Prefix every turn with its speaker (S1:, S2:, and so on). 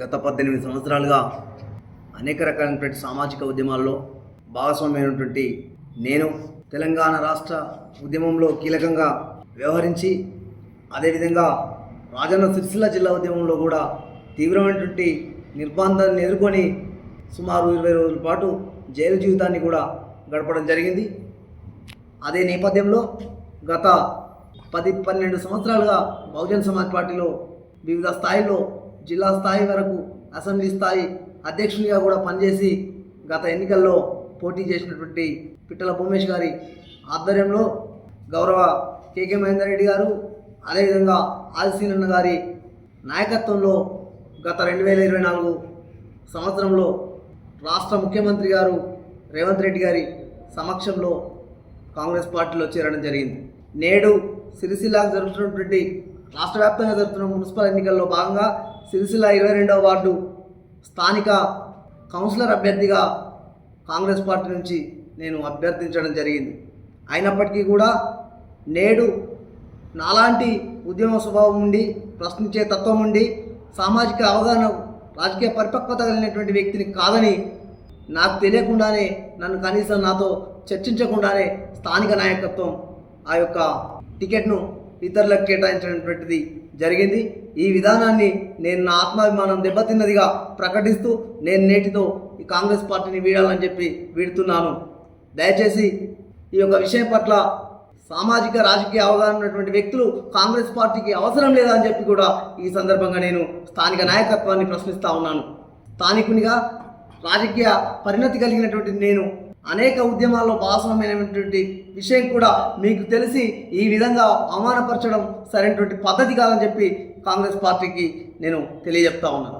S1: గత 18 సంవత్సరాలుగా అనేక రకాలైనటువంటి సామాజిక ఉద్యమాల్లో భాగస్వామ్యమైనటువంటి నేను తెలంగాణ రాష్ట్ర ఉద్యమంలో కీలకంగా వ్యవహరించి అదేవిధంగా రాజన్న సిరిసిల్ల జిల్లా ఉద్యమంలో కూడా తీవ్రమైనటువంటి నిర్బంధాన్ని ఎదుర్కొని సుమారు 20 రోజుల పాటు జైలు జీవితాన్ని కూడా గడపడం జరిగింది. అదే నేపథ్యంలో గత 10-12 సంవత్సరాలుగా బహుజన్ సమాజ్ పార్టీలో వివిధ స్థాయిల్లో జిల్లా స్థాయి వరకు అసెంబ్లీ స్థాయి అధ్యక్షునిగా కూడా పనిచేసి గత ఎన్నికల్లో పోటీ చేసినటువంటి పిట్టల భూమేష్ గారి ఆధ్వర్యంలో గౌరవ కేకే మహేందర్ రెడ్డి గారు అదేవిధంగా ఆదిశీనన్న గారి నాయకత్వంలో గత 2024 సంవత్సరంలో రాష్ట్ర ముఖ్యమంత్రి గారు రేవంత్ రెడ్డి గారి సమక్షంలో కాంగ్రెస్ పార్టీలో చేరడం జరిగింది. నేడు సిరిసిల్లకు జరుగుతున్నటువంటి రాష్ట్ర వ్యాప్తంగా జరుగుతున్న మున్సిపల్ ఎన్నికల్లో భాగంగా సిరిసిల్ల 22వ వార్డు స్థానిక కౌన్సిలర్ అభ్యర్థిగా కాంగ్రెస్ పార్టీ నుంచి నేను అభ్యర్థించడం జరిగింది. అయినప్పటికీ కూడా నేడు నాలాంటి ఉద్యమ స్వభావం ఉండి ప్రశ్నించే తత్వం ఉండి సామాజిక అవగాహన రాజకీయ పరిపక్వత కలిగినటువంటి వ్యక్తిని కాదని నాకు తెలియకుండానే నన్ను కనీసం నాతో చర్చించకుండానే స్థానిక నాయకత్వం ఆ యొక్క టికెట్ను ఇతరులకు కేటాయించినటువంటిది జరిగింది. ఈ విధానాన్ని నేను నా ఆత్మాభిమానం దెబ్బతిన్నదిగా ప్రకటిస్తూ నేను నేటితో ఈ కాంగ్రెస్ పార్టీని వీడాలని చెప్పి వీడుతున్నాను. దయచేసి ఈ యొక్క విషయం పట్ల సామాజిక రాజకీయ అవగాహన ఉన్నటువంటి వ్యక్తులు కాంగ్రెస్ పార్టీకి అవసరం లేదా అని చెప్పి కూడా ఈ సందర్భంగా నేను స్థానిక నాయకత్వాన్ని ప్రశ్నిస్తూ ఉన్నాను. స్థానికునిగా రాజకీయ పరిణతి కలిగినటువంటి నేను అనేక ఉద్యమాల్లో భాగస్వామ్యమైనటువంటి విషయం కూడా మీకు తెలిసి ఈ విధంగా అవమానపరచడం సరైనటువంటి పద్ధతి కాదని చెప్పి కాంగ్రెస్ పార్టీకి నేను తెలియజెప్తా ఉన్నాను.